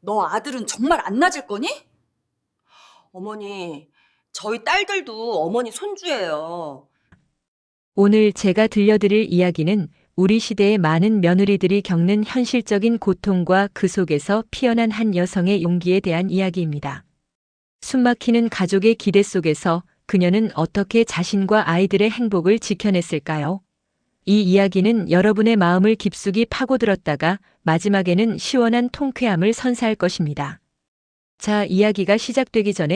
너 아들은 정말 안 낳을 거니? 어머니, 저희 딸들도 어머니 손주예요. 오늘 제가 들려드릴 이야기는 우리 시대의 많은 며느리들이 겪는 현실적인 고통과 그 속에서 피어난 한 여성의 용기에 대한 이야기입니다. 숨막히는 가족의 기대 속에서 그녀는 어떻게 자신과 아이들의 행복을 지켜냈을까요? 이 이야기는 여러분의 마음을 깊숙이 파고들었다가 마지막에는 시원한 통쾌함을 선사할 것입니다. 자, 이야기가 시작되기 전에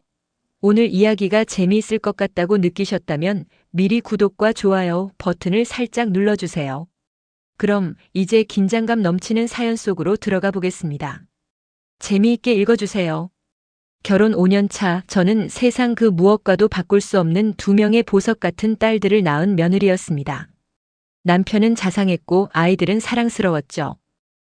오늘 이야기가 재미있을 것 같다고 느끼셨다면 미리 구독과 좋아요 버튼을 살짝 눌러주세요. 그럼 이제 긴장감 넘치는 사연 속으로 들어가 보겠습니다. 재미있게 읽어주세요. 결혼 5년 차 저는 세상 그 무엇과도 바꿀 수 없는 2명의 보석 같은 딸들을 낳은 며느리였습니다. 남편은 자상했고 아이들은 사랑스러웠죠.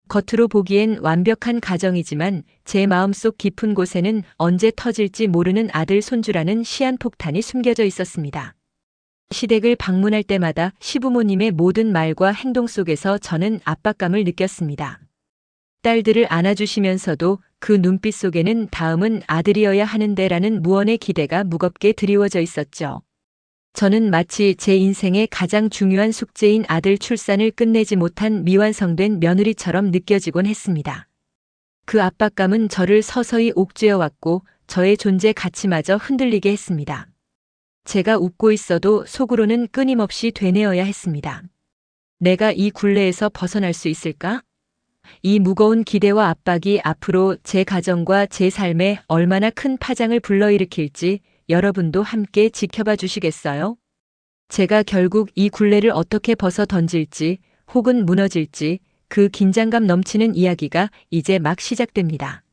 겉으로 보기엔 완벽한 가정이지만 제 마음속 깊은 곳에는 언제 터질지 모르는 아들 손주라는 시한폭탄이 숨겨져 있었습니다. 시댁을 방문할 때마다 시부모님의 모든 말과 행동 속에서 저는 압박감을 느꼈습니다. 딸들을 안아주시면서도 그 눈빛 속에는 다음은 아들이어야 하는데라는 무언의 기대가 무겁게 드리워져 있었죠. 저는 마치 제 인생의 가장 중요한 숙제인 아들 출산을 끝내지 못한 미완성된 며느리처럼 느껴지곤 했습니다. 그 압박감은 저를 서서히 옥죄어 왔고 저의 존재 가치마저 흔들리게 했습니다. 제가 웃고 있어도 속으로는 끊임없이 되뇌어야 했습니다. 내가 이 굴레에서 벗어날 수 있을까? 이 무거운 기대와 압박이 앞으로 제 가정과 제 삶에 얼마나 큰 파장을 불러일으킬지 여러분도 함께 지켜봐 주시겠어요? 제가 결국 이 굴레를 어떻게 벗어 던질지 혹은 무너질지 그 긴장감 넘치는 이야기가 이제 막 시작됩니다.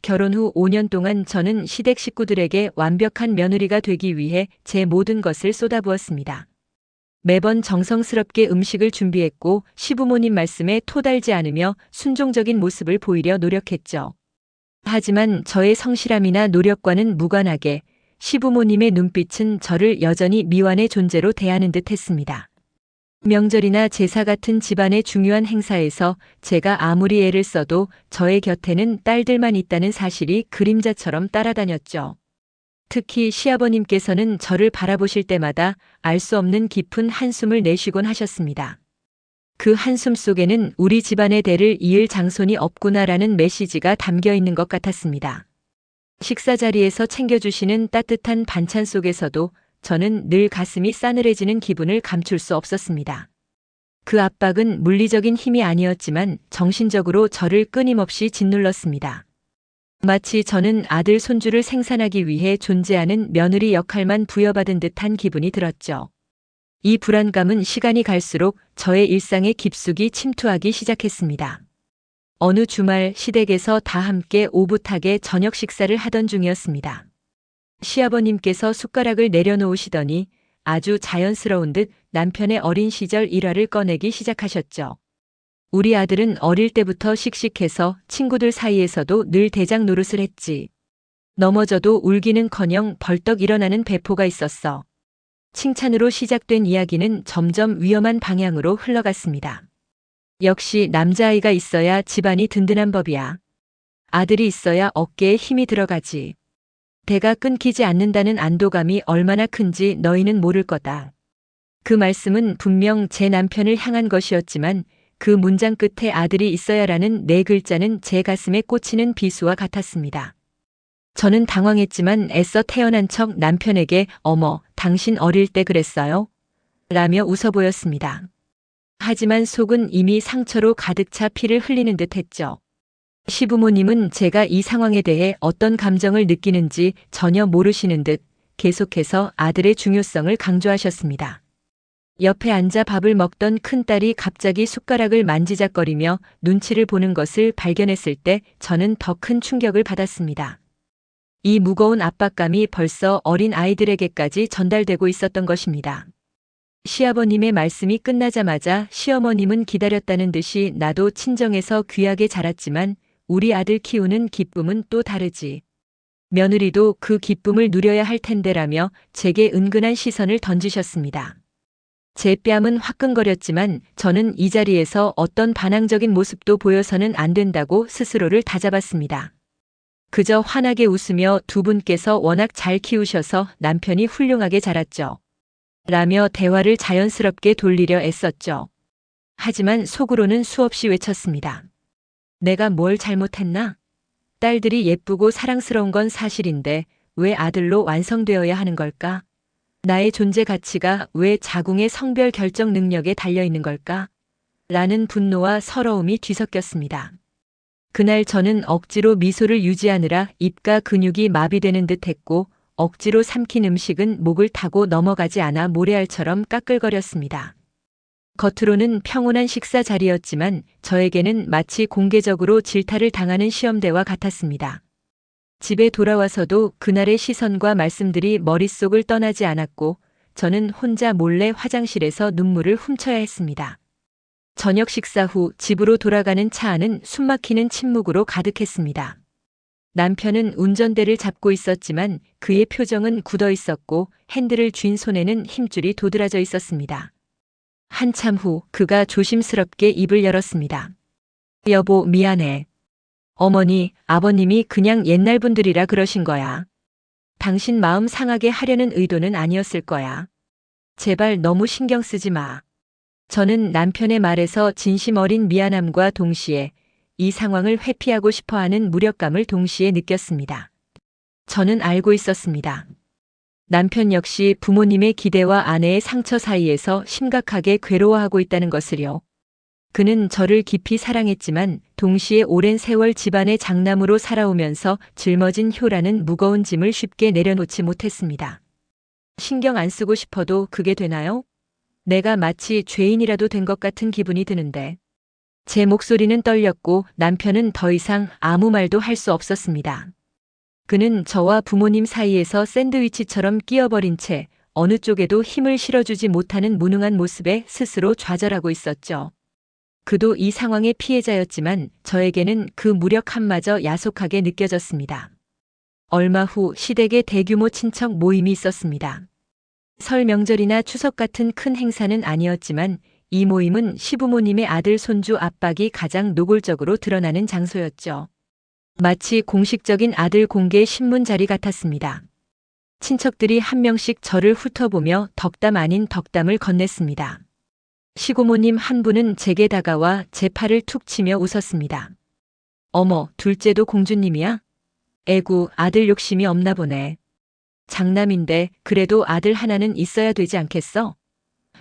결혼 후 5년 동안 저는 시댁 식구들에게 완벽한 며느리가 되기 위해 제 모든 것을 쏟아부었습니다. 매번 정성스럽게 음식을 준비했고 시부모님 말씀에 토달지 않으며 순종적인 모습을 보이려 노력했죠. 하지만 저의 성실함이나 노력과는 무관하게 시부모님의 눈빛은 저를 여전히 미완의 존재로 대하는 듯 했습니다. 명절이나 제사 같은 집안의 중요한 행사에서 제가 아무리 애를 써도 저의 곁에는 딸들만 있다는 사실이 그림자처럼 따라다녔죠. 특히 시아버님께서는 저를 바라보실 때마다 알 수 없는 깊은 한숨을 내쉬곤 하셨습니다. 그 한숨 속에는 우리 집안의 대를 이을 장손이 없구나라는 메시지가 담겨 있는 것 같았습니다. 식사 자리에서 챙겨주시는 따뜻한 반찬 속에서도 저는 늘 가슴이 싸늘해지는 기분을 감출 수 없었습니다. 그 압박은 물리적인 힘이 아니었지만 정신적으로 저를 끊임없이 짓눌렀습니다. 마치 저는 아들 손주를 생산하기 위해 존재하는 며느리 역할만 부여받은 듯한 기분이 들었죠. 이 불안감은 시간이 갈수록 저의 일상에 깊숙이 침투하기 시작했습니다. 어느 주말 시댁에서 다 함께 오붓하게 저녁 식사를 하던 중이었습니다. 시아버님께서 숟가락을 내려놓으시더니 아주 자연스러운 듯 남편의 어린 시절 일화를 꺼내기 시작하셨죠. 우리 아들은 어릴 때부터 씩씩해서 친구들 사이에서도 늘 대장 노릇을 했지. 넘어져도 울기는커녕 벌떡 일어나는 배포가 있었어. 칭찬으로 시작된 이야기는 점점 위험한 방향으로 흘러갔습니다. 역시 남자아이가 있어야 집안이 든든한 법이야. 아들이 있어야 어깨에 힘이 들어가지. 대가 끊기지 않는다는 안도감이 얼마나 큰지 너희는 모를 거다. 그 말씀은 분명 제 남편을 향한 것이었지만 그 문장 끝에 아들이 있어야라는 네 글자는 제 가슴에 꽂히는 비수와 같았습니다. 저는 당황했지만 애써 태어난 척 남편에게 어머, 당신 어릴 때 그랬어요? 라며 웃어 보였습니다. 하지만 속은 이미 상처로 가득 차 피를 흘리는 듯 했죠. 시부모님은 제가 이 상황에 대해 어떤 감정을 느끼는지 전혀 모르시는 듯 계속해서 아들의 중요성을 강조하셨습니다. 옆에 앉아 밥을 먹던 큰딸이 갑자기 숟가락을 만지작거리며 눈치를 보는 것을 발견했을 때 저는 더 큰 충격을 받았습니다. 이 무거운 압박감이 벌써 어린 아이들에게까지 전달되고 있었던 것입니다. 시아버님의 말씀이 끝나자마자 시어머님은 기다렸다는 듯이 나도 친정에서 귀하게 자랐지만 우리 아들 키우는 기쁨은 또 다르지. 며느리도 그 기쁨을 누려야 할 텐데라며 제게 은근한 시선을 던지셨습니다. 제 뺨은 화끈거렸지만 저는 이 자리에서 어떤 반항적인 모습도 보여서는 안 된다고 스스로를 다잡았습니다. 그저 환하게 웃으며 두 분께서 워낙 잘 키우셔서 남편이 훌륭하게 자랐죠. 라며 대화를 자연스럽게 돌리려 애썼죠. 하지만 속으로는 수없이 외쳤습니다. 내가 뭘 잘못했나? 딸들이 예쁘고 사랑스러운 건 사실인데 왜 아들로 완성되어야 하는 걸까? 나의 존재 가치가 왜 자궁의 성별 결정 능력에 달려 있는 걸까? 라는 분노와 서러움이 뒤섞였습니다. 그날 저는 억지로 미소를 유지하느라 입가 근육이 마비되는 듯 했고 억지로 삼킨 음식은 목을 타고 넘어가지 않아 모래알처럼 까끌거렸습니다. 겉으로는 평온한 식사 자리였지만 저에게는 마치 공개적으로 질타를 당하는 시험대와 같았습니다. 집에 돌아와서도 그날의 시선과 말씀들이 머릿속을 떠나지 않았고 저는 혼자 몰래 화장실에서 눈물을 훔쳐야 했습니다. 저녁 식사 후 집으로 돌아가는 차 안은 숨막히는 침묵으로 가득했습니다. 남편은 운전대를 잡고 있었지만 그의 표정은 굳어 있었고 핸들을 쥔 손에는 힘줄이 도드라져 있었습니다. 한참 후 그가 조심스럽게 입을 열었습니다. 여보, 미안해. 어머니, 아버님이 그냥 옛날 분들이라 그러신 거야. 당신 마음 상하게 하려는 의도는 아니었을 거야. 제발 너무 신경 쓰지 마. 저는 남편의 말에서 진심 어린 미안함과 동시에 이 상황을 회피하고 싶어하는 무력감을 동시에 느꼈습니다. 저는 알고 있었습니다. 남편 역시 부모님의 기대와 아내의 상처 사이에서 심각하게 괴로워하고 있다는 것을요. 그는 저를 깊이 사랑했지만 동시에 오랜 세월 집안의 장남으로 살아오면서 짊어진 효라는 무거운 짐을 쉽게 내려놓지 못했습니다. 신경 안 쓰고 싶어도 그게 되나요? 내가 마치 죄인이라도 된 것 같은 기분이 드는데. 제 목소리는 떨렸고 남편은 더 이상 아무 말도 할 수 없었습니다. 그는 저와 부모님 사이에서 샌드위치처럼 끼어버린 채 어느 쪽에도 힘을 실어주지 못하는 무능한 모습에 스스로 좌절하고 있었죠. 그도 이 상황의 피해자였지만 저에게는 그 무력함마저 야속하게 느껴졌습니다. 얼마 후 시댁에 대규모 친척 모임이 있었습니다. 설 명절이나 추석 같은 큰 행사는 아니었지만 이 모임은 시부모님의 아들 손주 압박이 가장 노골적으로 드러나는 장소였죠. 마치 공식적인 아들 공개 신문 자리 같았습니다. 친척들이 한 명씩 저를 훑어보며 덕담 아닌 덕담을 건넸습니다. 시고모님 한 분은 제게 다가와 제 팔을 툭 치며 웃었습니다. 어머, 둘째도 공주님이야? 에구, 아들 욕심이 없나 보네. 장남인데 그래도 아들 하나는 있어야 되지 않겠어?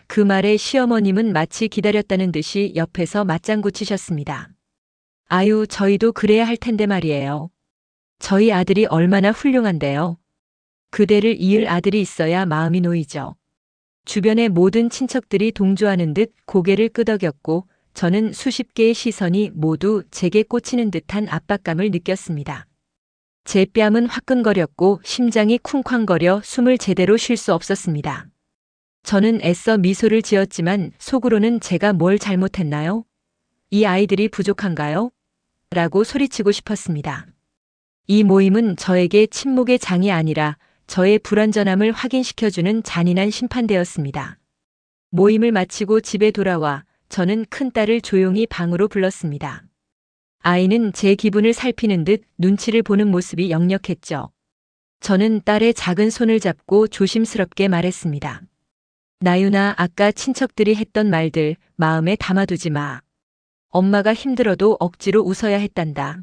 그 말에 시어머님은 마치 기다렸다는 듯이 옆에서 맞장구 치셨습니다. 아유, 저희도 그래야 할 텐데 말이에요. 저희 아들이 얼마나 훌륭한데요. 그대를 이을 아들이 있어야 마음이 놓이죠. 주변의 모든 친척들이 동조하는 듯 고개를 끄덕였고 저는 수십 개의 시선이 모두 제게 꽂히는 듯한 압박감을 느꼈습니다. 제 뺨은 화끈거렸고 심장이 쿵쾅거려 숨을 제대로 쉴 수 없었습니다. 저는 애써 미소를 지었지만 속으로는 제가 뭘 잘못했나요? 이 아이들이 부족한가요? 라고 소리치고 싶었습니다. 이 모임은 저에게 침묵의 장이 아니라 저의 불완전함을 확인시켜주는 잔인한 심판대였습니다. 모임을 마치고 집에 돌아와 저는 큰딸을 조용히 방으로 불렀습니다. 아이는 제 기분을 살피는 듯 눈치를 보는 모습이 역력했죠. 저는 딸의 작은 손을 잡고 조심스럽게 말했습니다. 나윤아, 아까 친척들이 했던 말들 마음에 담아두지 마. 엄마가 힘들어도 억지로 웃어야 했단다.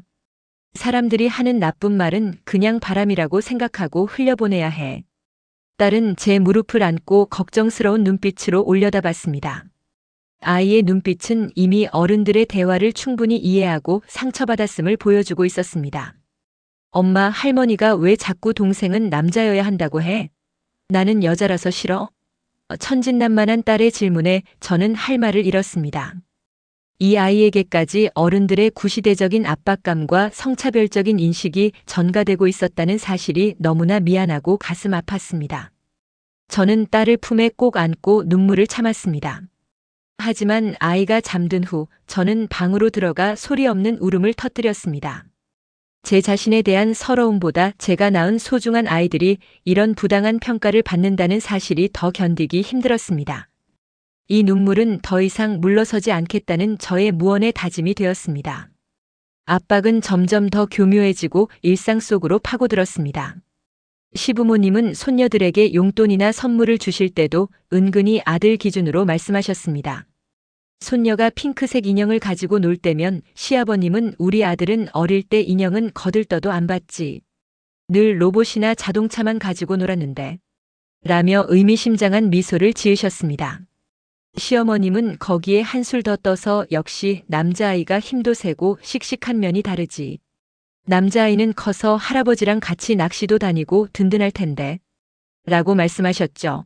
사람들이 하는 나쁜 말은 그냥 바람이라고 생각하고 흘려보내야 해. 딸은 제 무릎을 안고 걱정스러운 눈빛으로 올려다봤습니다. 아이의 눈빛은 이미 어른들의 대화를 충분히 이해하고 상처받았음을 보여주고 있었습니다. 엄마, 할머니가 왜 자꾸 동생은 남자여야 한다고 해? 나는 여자라서 싫어? 천진난만한 딸의 질문에 저는 할 말을 잃었습니다. 이 아이에게까지 어른들의 구시대적인 압박감과 성차별적인 인식이 전가되고 있었다는 사실이 너무나 미안하고 가슴 아팠습니다. 저는 딸을 품에 꼭 안고 눈물을 참았습니다. 하지만 아이가 잠든 후 저는 방으로 들어가 소리 없는 울음을 터뜨렸습니다. 제 자신에 대한 서러움보다 제가 낳은 소중한 아이들이 이런 부당한 평가를 받는다는 사실이 더 견디기 힘들었습니다. 이 눈물은 더 이상 물러서지 않겠다는 저의 무언의 다짐이 되었습니다. 압박은 점점 더 교묘해지고 일상 속으로 파고들었습니다. 시부모님은 손녀들에게 용돈이나 선물을 주실 때도 은근히 아들 기준으로 말씀하셨습니다. 손녀가 핑크색 인형을 가지고 놀 때면 시아버님은 우리 아들은 어릴 때 인형은 거들떠도 안 봤지. 늘 로봇이나 자동차만 가지고 놀았는데. 라며 의미심장한 미소를 지으셨습니다. 시어머님은 거기에 한술 더 떠서 역시 남자아이가 힘도 세고 씩씩한 면이 다르지. 남자아이는 커서 할아버지랑 같이 낚시도 다니고 든든할 텐데. 라고 말씀하셨죠.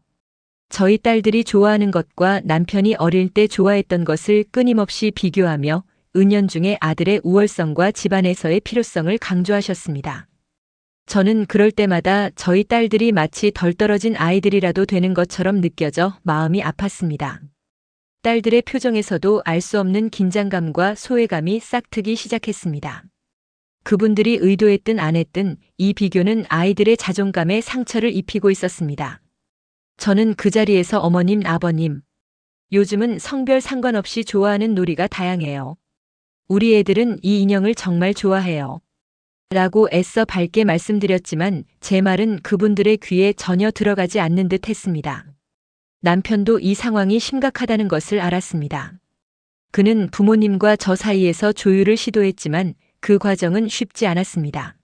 저희 딸들이 좋아하는 것과 남편이 어릴 때 좋아했던 것을 끊임없이 비교하며 은연중에 아들의 우월성과 집안에서의 필요성을 강조하셨습니다. 저는 그럴 때마다 저희 딸들이 마치 덜 떨어진 아이들이라도 되는 것처럼 느껴져 마음이 아팠습니다. 딸들의 표정에서도 알 수 없는 긴장감과 소외감이 싹트기 시작했습니다. 그분들이 의도했든 안 했든 이 비교는 아이들의 자존감에 상처를 입히고 있었습니다. 저는 그 자리에서 어머님, 아버님, 요즘은 성별 상관없이 좋아하는 놀이가 다양해요. 우리 애들은 이 인형을 정말 좋아해요. 라고 애써 밝게 말씀드렸지만 제 말은 그분들의 귀에 전혀 들어가지 않는 듯 했습니다. 남편도 이 상황이 심각하다는 것을 알았습니다. 그는 부모님과 저 사이에서 조율을 시도했지만 그 과정은 쉽지 않았습니다.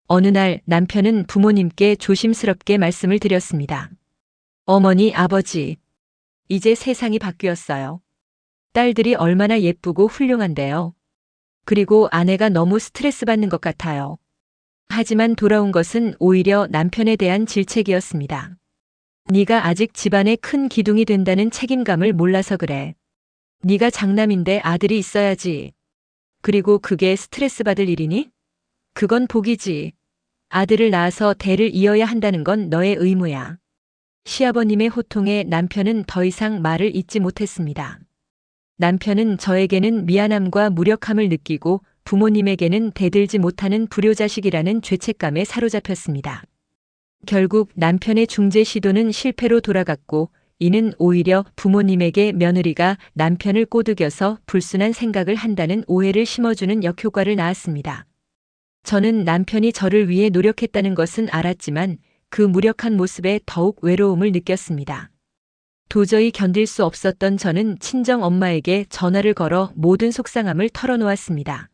어느 날 남편은 부모님께 조심스럽게 말씀을 드렸습니다. 어머니, 아버지, 이제 세상이 바뀌었어요. 딸들이 얼마나 예쁘고 훌륭한데요. 그리고 아내가 너무 스트레스 받는 것 같아요. 하지만 돌아온 것은 오히려 남편에 대한 질책이었습니다. 네가 아직 집안의 큰 기둥이 된다는 책임감을 몰라서 그래. 네가 장남인데 아들이 있어야지. 그리고 그게 스트레스 받을 일이니? 그건 복이지. 아들을 낳아서 대를 이어야 한다는 건 너의 의무야. 시아버님의 호통에 남편은 더 이상 말을 잇지 못했습니다. 남편은 저에게는 미안함과 무력함을 느끼고 부모님에게는 대들지 못하는 불효자식이라는 죄책감에 사로잡혔습니다. 결국 남편의 중재 시도는 실패로 돌아갔고 이는 오히려 부모님에게 며느리가 남편을 꼬드겨서 불순한 생각을 한다는 오해를 심어주는 역효과를 낳았습니다. 저는 남편이 저를 위해 노력했다는 것은 알았지만 그 무력한 모습에 더욱 외로움을 느꼈습니다. 도저히 견딜 수 없었던 저는 친정 엄마에게 전화를 걸어 모든 속상함을 털어놓았습니다.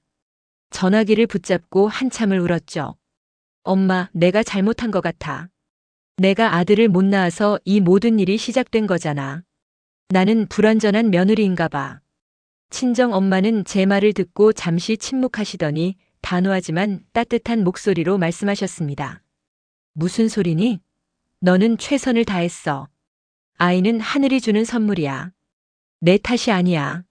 전화기를 붙잡고 한참을 울었죠. 엄마, 내가 잘못한 것 같아. 내가 아들을 못 낳아서 이 모든 일이 시작된 거잖아. 나는 불완전한 며느리인가 봐. 친정 엄마는 제 말을 듣고 잠시 침묵하시더니 단호하지만 따뜻한 목소리로 말씀하셨습니다. 무슨 소리니? 너는 최선을 다했어. 아이는 하늘이 주는 선물이야. 내 탓이 아니야.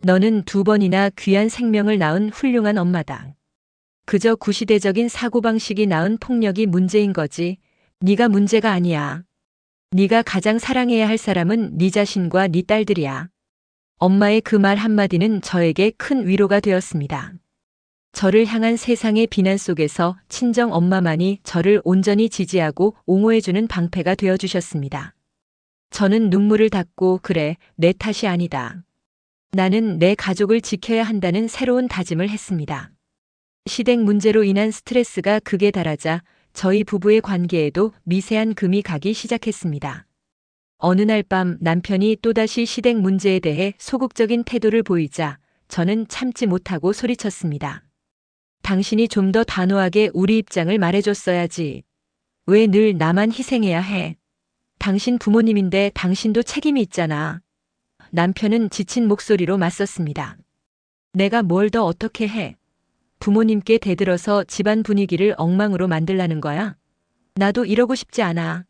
너는 2번이나 귀한 생명을 낳은 훌륭한 엄마다. 그저 구시대적인 사고방식이 낳은 폭력이 문제인 거지. 네가 문제가 아니야. 네가 가장 사랑해야 할 사람은 네 자신과 네 딸들이야. 엄마의 그 말 한마디는 저에게 큰 위로가 되었습니다. 저를 향한 세상의 비난 속에서 친정 엄마만이 저를 온전히 지지하고 옹호해주는 방패가 되어주셨습니다. 저는 눈물을 닦고 그래, 내 탓이 아니다. 나는 내 가족을 지켜야 한다는 새로운 다짐을 했습니다. 시댁 문제로 인한 스트레스가 극에 달하자 저희 부부의 관계에도 미세한 금이 가기 시작했습니다. 어느 날 밤 남편이 또다시 시댁 문제에 대해 소극적인 태도를 보이자 저는 참지 못하고 소리쳤습니다. 당신이 좀 더 단호하게 우리 입장을 말해줬어야지. 왜 늘 나만 희생해야 해? 당신 부모님인데 당신도 책임이 있잖아. 남편은 지친 목소리로 맞섰습니다. 내가 뭘 더 어떻게 해? 부모님께 대들어서 집안 분위기를 엉망으로 만들라는 거야? 나도 이러고 싶지 않아.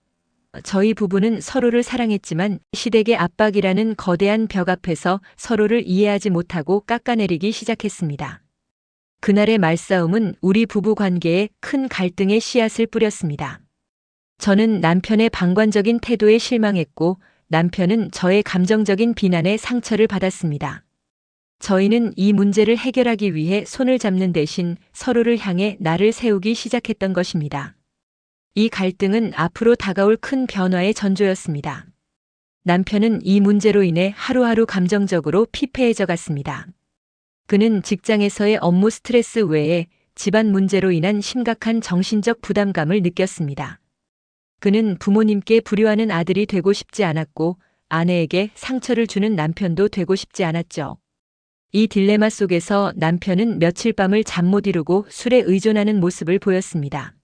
저희 부부는 서로를 사랑했지만 시댁의 압박이라는 거대한 벽 앞에서 서로를 이해하지 못하고 깎아내리기 시작했습니다. 그날의 말싸움은 우리 부부 관계에 큰 갈등의 씨앗을 뿌렸습니다. 저는 남편의 방관적인 태도에 실망했고 남편은 저의 감정적인 비난에 상처를 받았습니다. 저희는 이 문제를 해결하기 위해 손을 잡는 대신 서로를 향해 날을 세우기 시작했던 것입니다. 이 갈등은 앞으로 다가올 큰 변화의 전조였습니다. 남편은 이 문제로 인해 하루하루 감정적으로 피폐해져 갔습니다. 그는 직장에서의 업무 스트레스 외에 집안 문제로 인한 심각한 정신적 부담감을 느꼈습니다. 그는 부모님께 불효하는 아들이 되고 싶지 않았고 아내에게 상처를 주는 남편도 되고 싶지 않았죠. 이 딜레마 속에서 남편은 며칠 밤을 잠 못 이루고 술에 의존하는 모습을 보였습니다.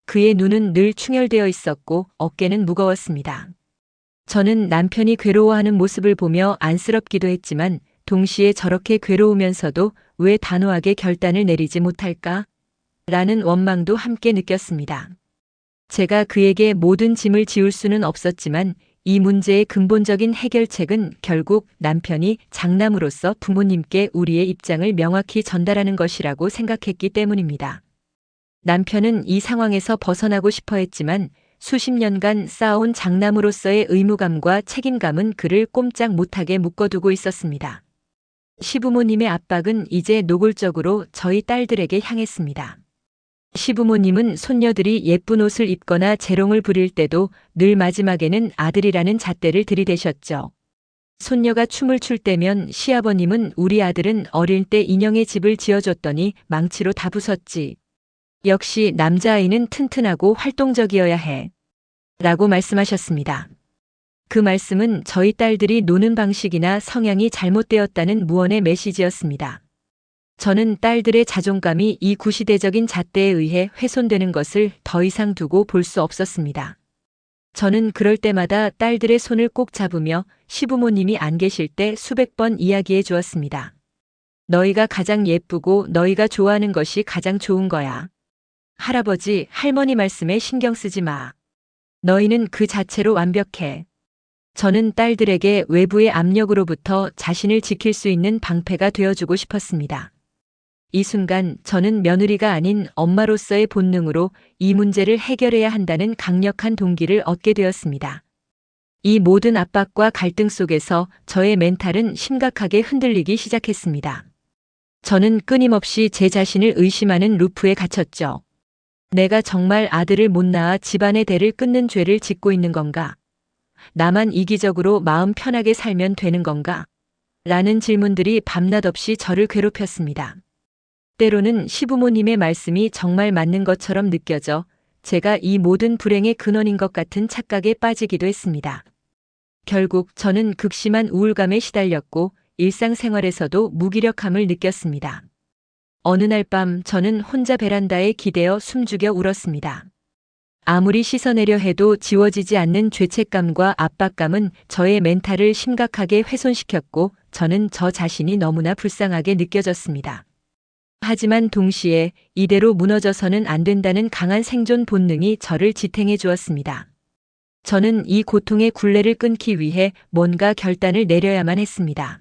그의 눈은 늘 충혈되어 있었고 어깨는 무거웠습니다. 저는 남편이 괴로워하는 모습을 보며 안쓰럽기도 했지만 동시에 저렇게 괴로우면서도 왜 단호하게 결단을 내리지 못할까? 라는 원망도 함께 느꼈습니다. 제가 그에게 모든 짐을 지울 수는 없었지만 이 문제의 근본적인 해결책은 결국 남편이 장남으로서 부모님께 우리의 입장을 명확히 전달하는 것이라고 생각했기 때문입니다. 남편은 이 상황에서 벗어나고 싶어 했지만 수십 년간 쌓아온 장남으로서의 의무감과 책임감은 그를 꼼짝 못하게 묶어두고 있었습니다. 시부모님의 압박은 이제 노골적으로 저희 딸들에게 향했습니다. 시부모님은 손녀들이 예쁜 옷을 입거나 재롱을 부릴 때도 늘 마지막에는 아들이라는 잣대를 들이대셨죠. 손녀가 춤을 출 때면 시아버님은 우리 아들은 어릴 때 인형의 집을 지어줬더니 망치로 다 부쉈지. 역시 남자아이는 튼튼하고 활동적이어야 해. 라고 말씀하셨습니다. 그 말씀은 저희 딸들이 노는 방식이나 성향이 잘못되었다는 무언의 메시지였습니다. 저는 딸들의 자존감이 이 구시대적인 잣대에 의해 훼손되는 것을 더 이상 두고 볼 수 없었습니다. 저는 그럴 때마다 딸들의 손을 꼭 잡으며 시부모님이 안 계실 때 수백 번 이야기해 주었습니다. 너희가 가장 예쁘고 너희가 좋아하는 것이 가장 좋은 거야. 할아버지, 할머니 말씀에 신경 쓰지 마. 너희는 그 자체로 완벽해. 저는 딸들에게 외부의 압력으로부터 자신을 지킬 수 있는 방패가 되어주고 싶었습니다. 이 순간 저는 며느리가 아닌 엄마로서의 본능으로 이 문제를 해결해야 한다는 강력한 동기를 얻게 되었습니다. 이 모든 압박과 갈등 속에서 저의 멘탈은 심각하게 흔들리기 시작했습니다. 저는 끊임없이 제 자신을 의심하는 루프에 갇혔죠. 내가 정말 아들을 못 낳아 집안의 대를 끊는 죄를 짓고 있는 건가? 나만 이기적으로 마음 편하게 살면 되는 건가? 라는 질문들이 밤낮 없이 저를 괴롭혔습니다. 때로는 시부모님의 말씀이 정말 맞는 것처럼 느껴져 제가 이 모든 불행의 근원인 것 같은 착각에 빠지기도 했습니다. 결국 저는 극심한 우울감에 시달렸고 일상생활에서도 무기력함을 느꼈습니다. 어느 날 밤 저는 혼자 베란다에 기대어 숨죽여 울었습니다. 아무리 씻어내려 해도 지워지지 않는 죄책감과 압박감은 저의 멘탈을 심각하게 훼손시켰고 저는 저 자신이 너무나 불쌍하게 느껴졌습니다. 하지만 동시에 이대로 무너져서는 안 된다는 강한 생존 본능이 저를 지탱해 주었습니다. 저는 이 고통의 굴레를 끊기 위해 뭔가 결단을 내려야만 했습니다.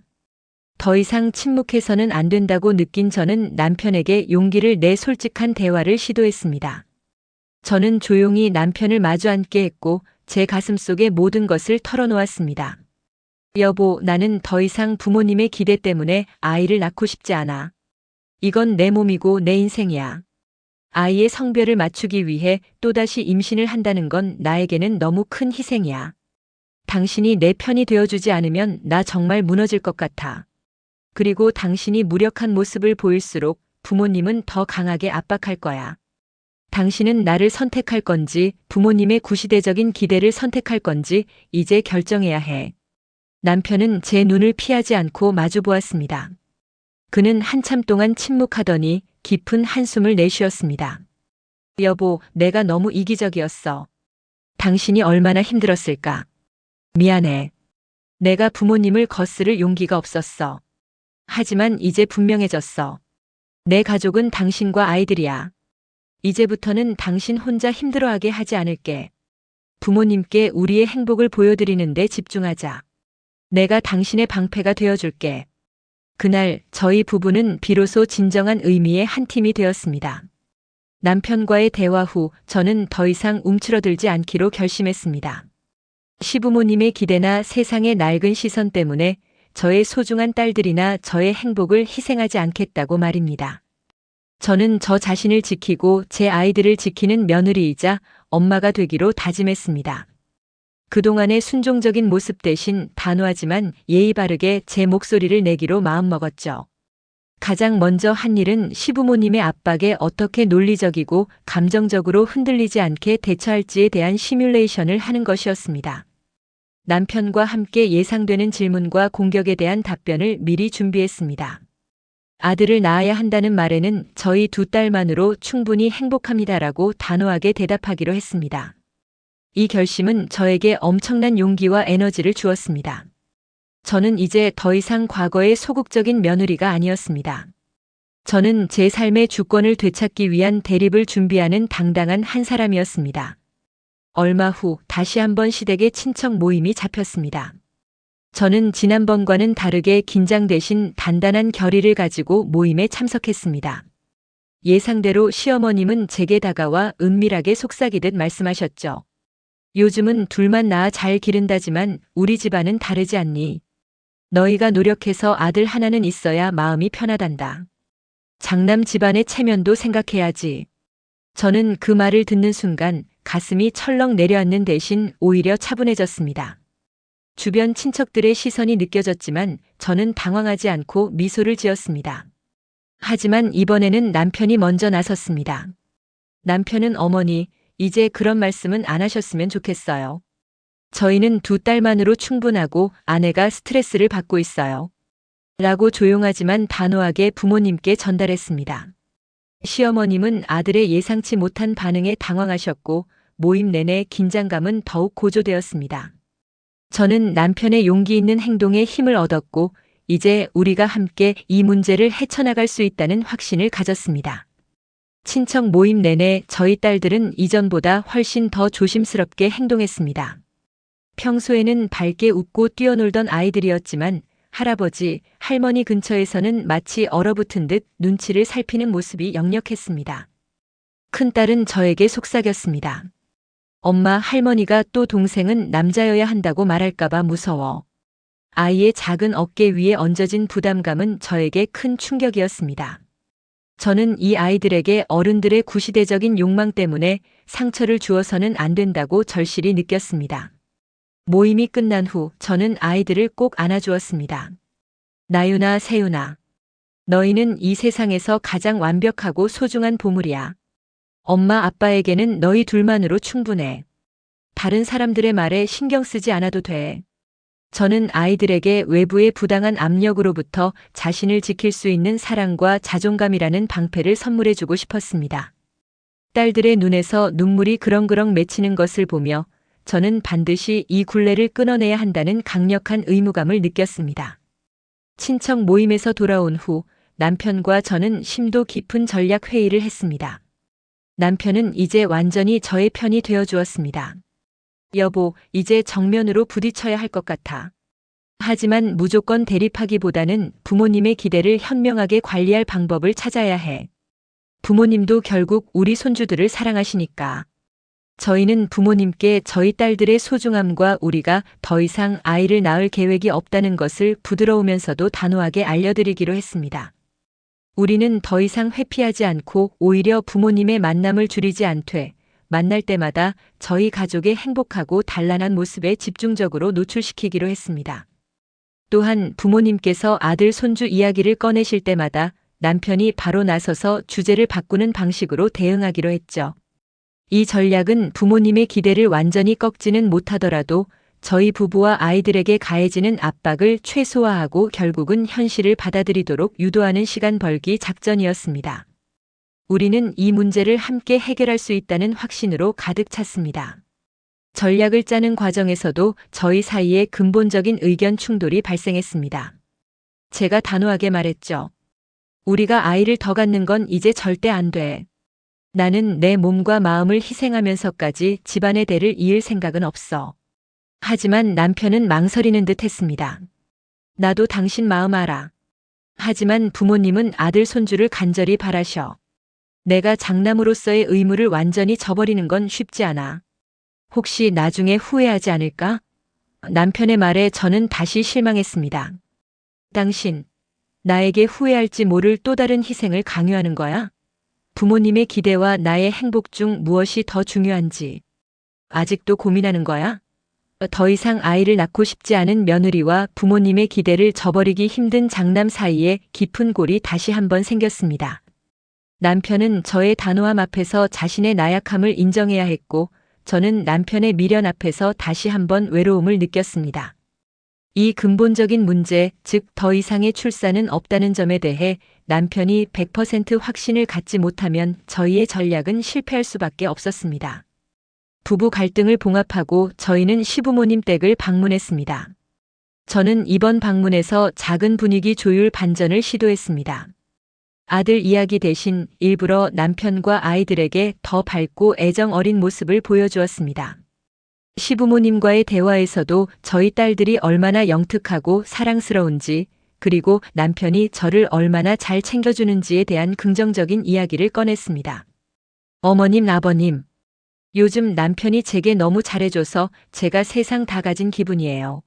더 이상 침묵해서는 안 된다고 느낀 저는 남편에게 용기를 내 솔직한 대화를 시도했습니다. 저는 조용히 남편을 마주 앉게 했고 제 가슴속의 모든 것을 털어놓았습니다. 여보, 나는 더 이상 부모님의 기대 때문에 아이를 낳고 싶지 않아. 이건 내 몸이고 내 인생이야. 아이의 성별을 맞추기 위해 또다시 임신을 한다는 건 나에게는 너무 큰 희생이야. 당신이 내 편이 되어주지 않으면 나 정말 무너질 것 같아. 그리고 당신이 무력한 모습을 보일수록 부모님은 더 강하게 압박할 거야. 당신은 나를 선택할 건지 부모님의 구시대적인 기대를 선택할 건지 이제 결정해야 해. 남편은 제 눈을 피하지 않고 마주 보았습니다. 그는 한참 동안 침묵하더니 깊은 한숨을 내쉬었습니다. 여보, 내가 너무 이기적이었어. 당신이 얼마나 힘들었을까. 미안해. 내가 부모님을 거스를 용기가 없었어. 하지만 이제 분명해졌어. 내 가족은 당신과 아이들이야. 이제부터는 당신 혼자 힘들어하게 하지 않을게. 부모님께 우리의 행복을 보여드리는 데 집중하자. 내가 당신의 방패가 되어줄게. 그날 저희 부부는 비로소 진정한 의미의 한 팀이 되었습니다. 남편과의 대화 후 저는 더 이상 움츠러들지 않기로 결심했습니다. 시부모님의 기대나 세상의 낡은 시선 때문에 저의 소중한 딸들이나 저의 행복을 희생하지 않겠다고 말입니다. 저는 저 자신을 지키고 제 아이들을 지키는 며느리이자 엄마가 되기로 다짐했습니다. 그동안의 순종적인 모습 대신 단호하지만 예의 바르게 제 목소리를 내기로 마음먹었죠. 가장 먼저 한 일은 시부모님의 압박에 어떻게 논리적이고 감정적으로 흔들리지 않게 대처할지에 대한 시뮬레이션을 하는 것이었습니다. 남편과 함께 예상되는 질문과 공격에 대한 답변을 미리 준비했습니다. 아들을 낳아야 한다는 말에는 저희 2딸만으로 충분히 행복합니다라고 단호하게 대답하기로 했습니다. 이 결심은 저에게 엄청난 용기와 에너지를 주었습니다. 저는 이제 더 이상 과거의 소극적인 며느리가 아니었습니다. 저는 제 삶의 주권을 되찾기 위한 대립을 준비하는 당당한 한 사람이었습니다. 얼마 후 다시 한번 시댁의 친척 모임이 잡혔습니다. 저는 지난번과는 다르게 긴장 대신 단단한 결의를 가지고 모임에 참석했습니다. 예상대로 시어머님은 제게 다가와 은밀하게 속삭이듯 말씀하셨죠. 요즘은 둘만 낳아 잘 기른다지만 우리 집안은 다르지 않니? 너희가 노력해서 아들 하나는 있어야 마음이 편하단다. 장남 집안의 체면도 생각해야지. 저는 그 말을 듣는 순간 가슴이 철렁 내려앉는 대신 오히려 차분해졌습니다. 주변 친척들의 시선이 느껴졌지만 저는 당황하지 않고 미소를 지었습니다. 하지만 이번에는 남편이 먼저 나섰습니다. 남편은 어머니, 이제 그런 말씀은 안 하셨으면 좋겠어요. 저희는 2딸만으로 충분하고 아내가 스트레스를 받고 있어요. 라고 조용하지만 단호하게 부모님께 전달했습니다. 시어머님은 아들의 예상치 못한 반응에 당황하셨고 모임 내내 긴장감은 더욱 고조되었습니다. 저는 남편의 용기 있는 행동에 힘을 얻었고 이제 우리가 함께 이 문제를 헤쳐나갈 수 있다는 확신을 가졌습니다. 친척 모임 내내 저희 딸들은 이전보다 훨씬 더 조심스럽게 행동했습니다. 평소에는 밝게 웃고 뛰어놀던 아이들이었지만 할아버지, 할머니 근처에서는 마치 얼어붙은 듯 눈치를 살피는 모습이 역력했습니다. 큰딸은 저에게 속삭였습니다. 엄마, 할머니가 또 동생은 남자여야 한다고 말할까봐 무서워. 아이의 작은 어깨 위에 얹어진 부담감은 저에게 큰 충격이었습니다. 저는 이 아이들에게 어른들의 구시대적인 욕망 때문에 상처를 주어서는 안 된다고 절실히 느꼈습니다. 모임이 끝난 후 저는 아이들을 꼭 안아주었습니다. 나윤아, 세윤아. 너희는 이 세상에서 가장 완벽하고 소중한 보물이야. 엄마, 아빠에게는 너희 둘만으로 충분해. 다른 사람들의 말에 신경 쓰지 않아도 돼. 저는 아이들에게 외부의 부당한 압력으로부터 자신을 지킬 수 있는 사랑과 자존감이라는 방패를 선물해주고 싶었습니다. 딸들의 눈에서 눈물이 그렁그렁 맺히는 것을 보며 저는 반드시 이 굴레를 끊어내야 한다는 강력한 의무감을 느꼈습니다. 친척 모임에서 돌아온 후 남편과 저는 심도 깊은 전략 회의를 했습니다. 남편은 이제 완전히 저의 편이 되어 주었습니다. 여보, 이제 정면으로 부딪혀야 할 것 같아. 하지만 무조건 대립하기보다는 부모님의 기대를 현명하게 관리할 방법을 찾아야 해. 부모님도 결국 우리 손주들을 사랑하시니까. 저희는 부모님께 저희 딸들의 소중함과 우리가 더 이상 아이를 낳을 계획이 없다는 것을 부드러우면서도 단호하게 알려드리기로 했습니다. 우리는 더 이상 회피하지 않고 오히려 부모님의 만남을 줄이지 않되 만날 때마다 저희 가족의 행복하고 단란한 모습에 집중적으로 노출시키기로 했습니다. 또한 부모님께서 아들, 손주 이야기를 꺼내실 때마다 남편이 바로 나서서 주제를 바꾸는 방식으로 대응하기로 했죠. 이 전략은 부모님의 기대를 완전히 꺾지는 못하더라도 저희 부부와 아이들에게 가해지는 압박을 최소화하고 결국은 현실을 받아들이도록 유도하는 시간 벌기 작전이었습니다. 우리는 이 문제를 함께 해결할 수 있다는 확신으로 가득 찼습니다. 전략을 짜는 과정에서도 저희 사이에 근본적인 의견 충돌이 발생했습니다. 제가 단호하게 말했죠. 우리가 아이를 더 갖는 건 이제 절대 안 돼. 나는 내 몸과 마음을 희생하면서까지 집안의 대를 이을 생각은 없어. 하지만 남편은 망설이는 듯 했습니다. 나도 당신 마음 알아. 하지만 부모님은 아들, 손주를 간절히 바라셔. 내가 장남으로서의 의무를 완전히 저버리는 건 쉽지 않아. 혹시 나중에 후회하지 않을까? 남편의 말에 저는 다시 실망했습니다. 당신, 나에게 후회할지 모를 또 다른 희생을 강요하는 거야? 부모님의 기대와 나의 행복 중 무엇이 더 중요한지 아직도 고민하는 거야? 더 이상 아이를 낳고 싶지 않은 며느리와 부모님의 기대를 저버리기 힘든 장남 사이에 깊은 골이 다시 한번 생겼습니다. 남편은 저의 단호함 앞에서 자신의 나약함을 인정해야 했고, 저는 남편의 미련 앞에서 다시 한번 외로움을 느꼈습니다. 이 근본적인 문제, 즉 더 이상의 출산은 없다는 점에 대해 남편이 100% 확신을 갖지 못하면 저희의 전략은 실패할 수밖에 없었습니다. 부부 갈등을 봉합하고 저희는 시부모님 댁을 방문했습니다. 저는 이번 방문에서 작은 분위기 조율 반전을 시도했습니다. 아들 이야기 대신 일부러 남편과 아이들에게 더 밝고 애정 어린 모습을 보여주었습니다. 시부모님과의 대화에서도 저희 딸들이 얼마나 영특하고 사랑스러운지, 그리고 남편이 저를 얼마나 잘 챙겨주는지에 대한 긍정적인 이야기를 꺼냈습니다. 어머님, 아버님, 요즘 남편이 제게 너무 잘해줘서 제가 세상 다 가진 기분이에요.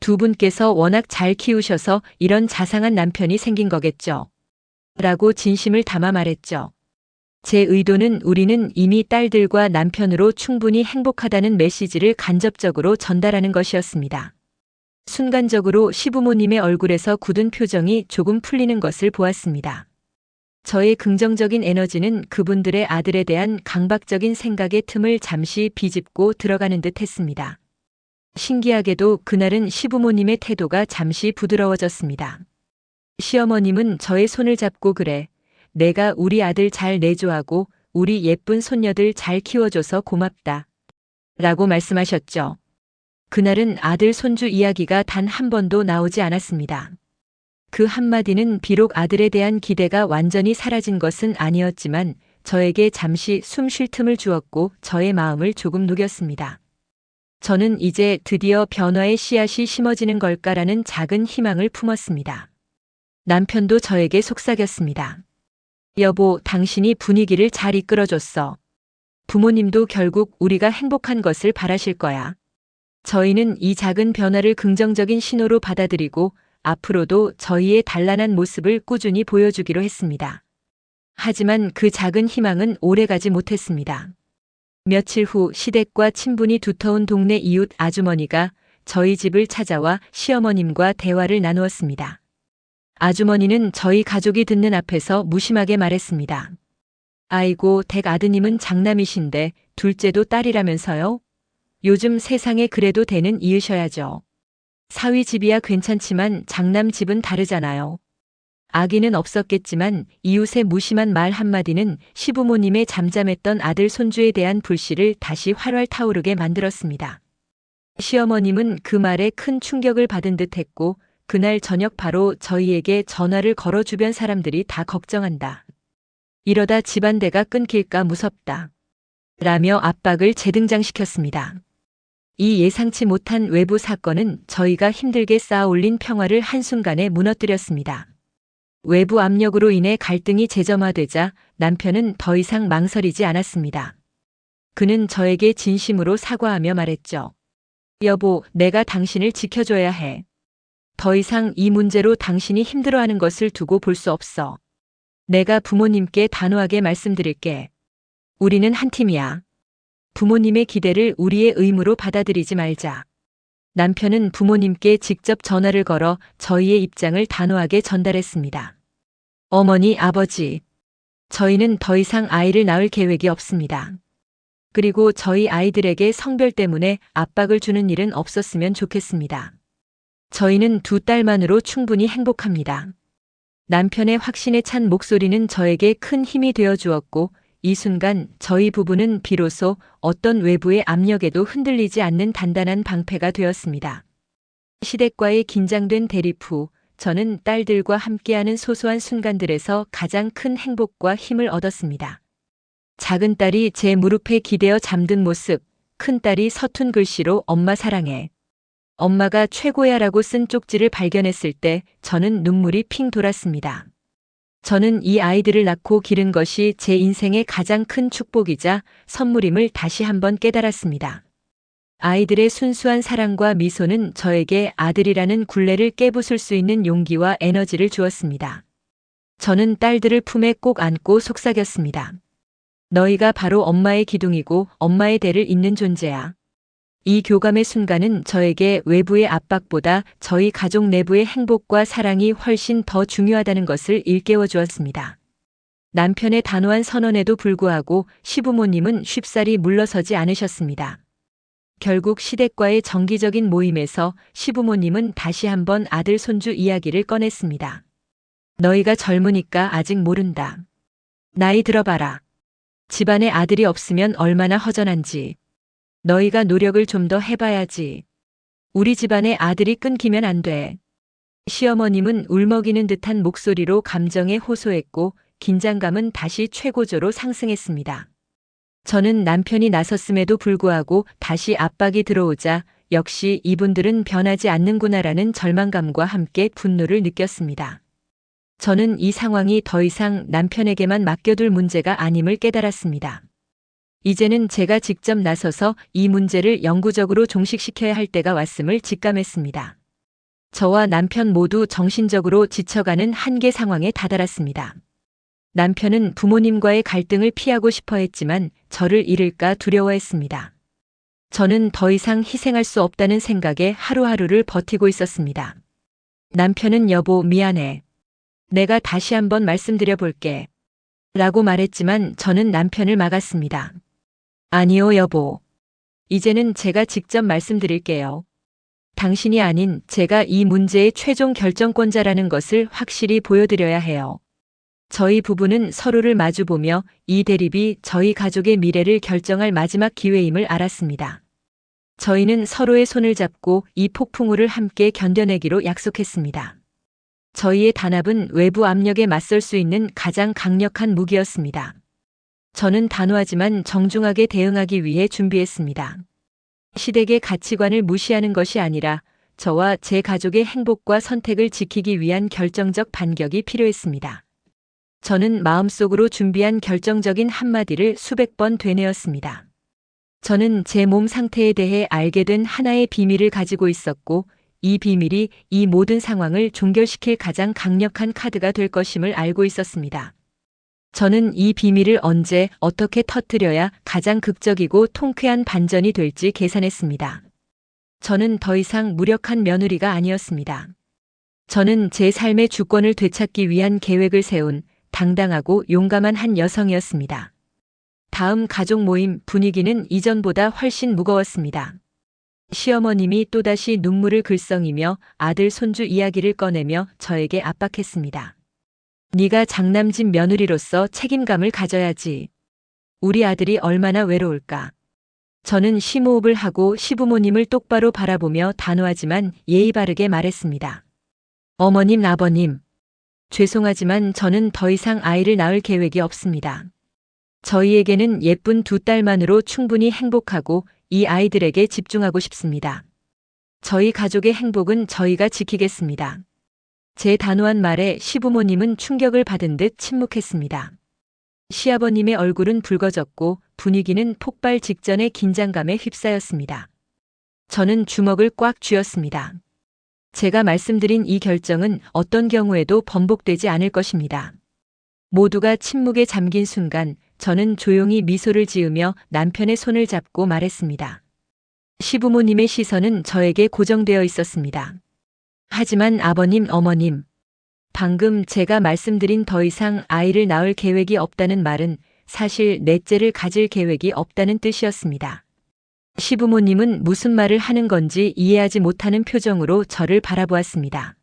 두 분께서 워낙 잘 키우셔서 이런 자상한 남편이 생긴 거겠죠. 라고 진심을 담아 말했죠. 제 의도는 우리는 이미 딸들과 남편으로 충분히 행복하다는 메시지를 간접적으로 전달하는 것이었습니다. 순간적으로 시부모님의 얼굴에서 굳은 표정이 조금 풀리는 것을 보았습니다. 저의 긍정적인 에너지는 그분들의 아들에 대한 강박적인 생각의 틈을 잠시 비집고 들어가는 듯 했습니다. 신기하게도 그날은 시부모님의 태도가 잠시 부드러워졌습니다. 시어머님은 저의 손을 잡고 그래, 내가 우리 아들 잘 내조하고 우리 예쁜 손녀들 잘 키워줘서 고맙다. 라고 말씀하셨죠. 그날은 아들 손주 이야기가 단 한 번도 나오지 않았습니다. 그 한마디는 비록 아들에 대한 기대가 완전히 사라진 것은 아니었지만 저에게 잠시 숨 쉴 틈을 주었고 저의 마음을 조금 녹였습니다. 저는 이제 드디어 변화의 씨앗이 심어지는 걸까라는 작은 희망을 품었습니다. 남편도 저에게 속삭였습니다. 여보, 당신이 분위기를 잘 이끌어줬어. 부모님도 결국 우리가 행복한 것을 바라실 거야. 저희는 이 작은 변화를 긍정적인 신호로 받아들이고 앞으로도 저희의 단란한 모습을 꾸준히 보여주기로 했습니다. 하지만 그 작은 희망은 오래가지 못했습니다. 며칠 후 시댁과 친분이 두터운 동네 이웃 아주머니가 저희 집을 찾아와 시어머님과 대화를 나누었습니다. 아주머니는 저희 가족이 듣는 앞에서 무심하게 말했습니다. 아이고, 댁 아드님은 장남이신데 둘째도 딸이라면서요? 요즘 세상에 그래도 되는 이으셔야죠. 사위 집이야 괜찮지만 장남 집은 다르잖아요. 아기는 없었겠지만 이웃의 무심한 말 한마디는 시부모님의 잠잠했던 아들 손주에 대한 불씨를 다시 활활 타오르게 만들었습니다. 시어머님은 그 말에 큰 충격을 받은 듯 했고 그날 저녁 바로 저희에게 전화를 걸어 주변 사람들이 다 걱정한다. 이러다 집안대가 끊길까 무섭다. 라며 압박을 재등장시켰습니다. 이 예상치 못한 외부 사건은 저희가 힘들게 쌓아 올린 평화를 한순간에 무너뜨렸습니다. 외부 압력으로 인해 갈등이 재점화되자 남편은 더 이상 망설이지 않았습니다. 그는 저에게 진심으로 사과하며 말했죠. 여보, 내가 당신을 지켜줘야 해. 더 이상 이 문제로 당신이 힘들어하는 것을 두고 볼 수 없어. 내가 부모님께 단호하게 말씀드릴게. 우리는 한 팀이야. 부모님의 기대를 우리의 의무로 받아들이지 말자. 남편은 부모님께 직접 전화를 걸어 저희의 입장을 단호하게 전달했습니다. 어머니, 아버지, 저희는 더 이상 아이를 낳을 계획이 없습니다. 그리고 저희 아이들에게 성별 때문에 압박을 주는 일은 없었으면 좋겠습니다. 저희는 두 딸만으로 충분히 행복합니다. 남편의 확신에 찬 목소리는 저에게 큰 힘이 되어 주었고 이 순간 저희 부부는 비로소 어떤 외부의 압력에도 흔들리지 않는 단단한 방패가 되었습니다. 시댁과의 긴장된 대립 후 저는 딸들과 함께하는 소소한 순간들에서 가장 큰 행복과 힘을 얻었습니다. 작은 딸이 제 무릎에 기대어 잠든 모습, 큰 딸이 서툰 글씨로 엄마 사랑해. 엄마가 최고야라고 쓴 쪽지를 발견했을 때 저는 눈물이 핑 돌았습니다. 저는 이 아이들을 낳고 기른 것이 제 인생의 가장 큰 축복이자 선물임을 다시 한번 깨달았습니다. 아이들의 순수한 사랑과 미소는 저에게 아들이라는 굴레를 깨부술 수 있는 용기와 에너지를 주었습니다. 저는 딸들을 품에 꼭 안고 속삭였습니다. 너희가 바로 엄마의 기둥이고 엄마의 대를 잇는 존재야. 이 교감의 순간은 저에게 외부의 압박보다 저희 가족 내부의 행복과 사랑이 훨씬 더 중요하다는 것을 일깨워 주었습니다. 남편의 단호한 선언에도 불구하고 시부모님은 쉽사리 물러서지 않으셨습니다. 결국 시댁과의 정기적인 모임에서 시부모님은 다시 한번 아들 손주 이야기를 꺼냈습니다. 너희가 젊으니까 아직 모른다. 나이 들어봐라. 집안에 아들이 없으면 얼마나 허전한지. 너희가 노력을 좀 더 해봐야지. 우리 집안에 아들이 끊기면 안 돼. 시어머님은 울먹이는 듯한 목소리로 감정에 호소했고 긴장감은 다시 최고조로 상승했습니다. 저는 남편이 나섰음에도 불구하고 다시 압박이 들어오자 역시 이분들은 변하지 않는구나라는 절망감과 함께 분노를 느꼈습니다. 저는 이 상황이 더 이상 남편에게만 맡겨둘 문제가 아님을 깨달았습니다. 이제는 제가 직접 나서서 이 문제를 영구적으로 종식시켜야 할 때가 왔음을 직감했습니다. 저와 남편 모두 정신적으로 지쳐가는 한계 상황에 다다랐습니다. 남편은 부모님과의 갈등을 피하고 싶어 했지만 저를 잃을까 두려워했습니다. 저는 더 이상 희생할 수 없다는 생각에 하루하루를 버티고 있었습니다. 남편은 여보 미안해. 내가 다시 한번 말씀드려 볼게. 라고 말했지만 저는 남편을 막았습니다. 아니요 여보. 이제는 제가 직접 말씀드릴게요. 당신이 아닌 제가 이 문제의 최종 결정권자라는 것을 확실히 보여드려야 해요. 저희 부부는 서로를 마주보며 이 대립이 저희 가족의 미래를 결정할 마지막 기회임을 알았습니다. 저희는 서로의 손을 잡고 이 폭풍우를 함께 견뎌내기로 약속했습니다. 저희의 단합은 외부 압력에 맞설 수 있는 가장 강력한 무기였습니다. 저는 단호하지만 정중하게 대응하기 위해 준비했습니다. 시댁의 가치관을 무시하는 것이 아니라 저와 제 가족의 행복과 선택을 지키기 위한 결정적 반격이 필요했습니다. 저는 마음속으로 준비한 결정적인 한마디를 수백 번 되뇌었습니다. 저는 제 몸 상태에 대해 알게 된 하나의 비밀을 가지고 있었고 이 비밀이 이 모든 상황을 종결시킬 가장 강력한 카드가 될 것임을 알고 있었습니다. 저는 이 비밀을 언제 어떻게 터뜨려야 가장 극적이고 통쾌한 반전이 될지 계산했습니다. 저는 더 이상 무력한 며느리가 아니었습니다. 저는 제 삶의 주권을 되찾기 위한 계획을 세운 당당하고 용감한 한 여성이었습니다. 다음 가족 모임 분위기는 이전보다 훨씬 무거웠습니다. 시어머님이 또다시 눈물을 글썽이며 아들 손주 이야기를 꺼내며 저에게 압박했습니다. 네가 장남집 며느리로서 책임감을 가져야지. 우리 아들이 얼마나 외로울까. 저는 심호흡을 하고 시부모님을 똑바로 바라보며 단호하지만 예의 바르게 말했습니다. 어머님, 아버님. 죄송하지만 저는 더 이상 아이를 낳을 계획이 없습니다. 저희에게는 예쁜 두 딸만으로 충분히 행복하고 이 아이들에게 집중하고 싶습니다. 저희 가족의 행복은 저희가 지키겠습니다. 제 단호한 말에 시부모님은 충격을 받은 듯 침묵했습니다. 시아버님의 얼굴은 붉어졌고 분위기는 폭발 직전의 긴장감에 휩싸였습니다. 저는 주먹을 꽉 쥐었습니다. 제가 말씀드린 이 결정은 어떤 경우에도 번복되지 않을 것입니다. 모두가 침묵에 잠긴 순간 저는 조용히 미소를 지으며 남편의 손을 잡고 말했습니다. 시부모님의 시선은 저에게 고정되어 있었습니다. 하지만 아버님, 어머님, 방금 제가 말씀드린 더 이상 아이를 낳을 계획이 없다는 말은 사실 넷째를 가질 계획이 없다는 뜻이었습니다. 시부모님은 무슨 말을 하는 건지 이해하지 못하는 표정으로 저를 바라보았습니다.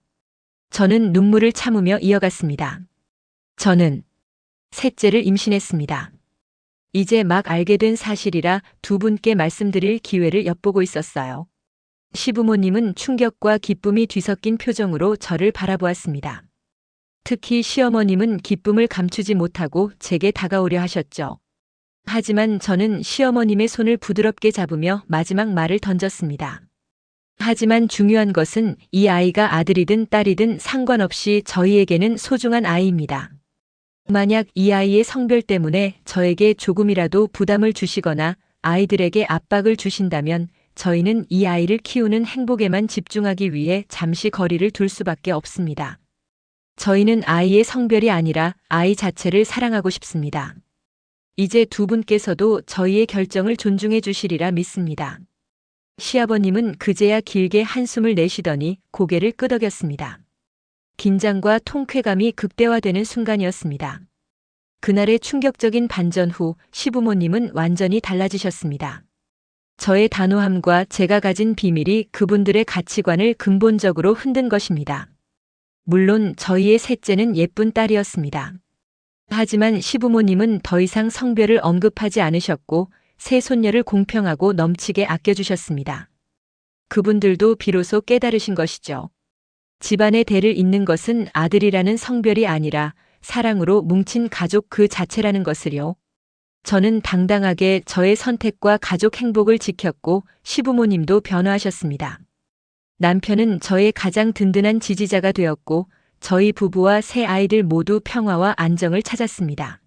저는 눈물을 참으며 이어갔습니다. 저는 셋째를 임신했습니다. 이제 막 알게 된 사실이라 두 분께 말씀드릴 기회를 엿보고 있었어요. 시부모님은 충격과 기쁨이 뒤섞인 표정으로 저를 바라보았습니다. 특히 시어머님은 기쁨을 감추지 못하고 제게 다가오려 하셨죠. 하지만 저는 시어머님의 손을 부드럽게 잡으며 마지막 말을 던졌습니다. 하지만 중요한 것은 이 아이가 아들이든 딸이든 상관없이 저희에게는 소중한 아이입니다. 만약 이 아이의 성별 때문에 저에게 조금이라도 부담을 주시거나 아이들에게 압박을 주신다면 저희는 이 아이를 키우는 행복에만 집중하기 위해 잠시 거리를 둘 수밖에 없습니다. 저희는 아이의 성별이 아니라 아이 자체를 사랑하고 싶습니다. 이제 두 분께서도 저희의 결정을 존중해 주시리라 믿습니다. 시아버님은 그제야 길게 한숨을 내쉬더니 고개를 끄덕였습니다. 긴장과 통쾌감이 극대화되는 순간이었습니다. 그날의 충격적인 반전 후 시부모님은 완전히 달라지셨습니다. 저의 단호함과 제가 가진 비밀이 그분들의 가치관을 근본적으로 흔든 것입니다. 물론 저희의 셋째는 예쁜 딸이었습니다. 하지만 시부모님은 더 이상 성별을 언급하지 않으셨고 새 손녀를 공평하고 넘치게 아껴주셨습니다. 그분들도 비로소 깨달으신 것이죠. 집안의 대를 잇는 것은 아들이라는 성별이 아니라 사랑으로 뭉친 가족 그 자체라는 것을요. 저는 당당하게 저의 선택과 가족 행복을 지켰고 시부모님도 변화하셨습니다. 남편은 저의 가장 든든한 지지자가 되었고 저희 부부와 새 아이들 모두 평화와 안정을 찾았습니다.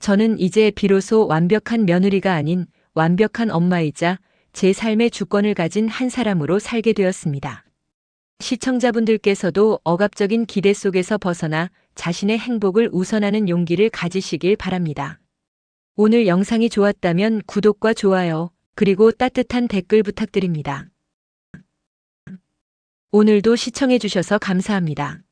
저는 이제 비로소 완벽한 며느리가 아닌 완벽한 엄마이자 제 삶의 주권을 가진 한 사람으로 살게 되었습니다. 시청자분들께서도 억압적인 기대 속에서 벗어나 자신의 행복을 우선하는 용기를 가지시길 바랍니다. 오늘 영상이 좋았다면 구독과 좋아요, 그리고 따뜻한 댓글 부탁드립니다. 오늘도 시청해주셔서 감사합니다.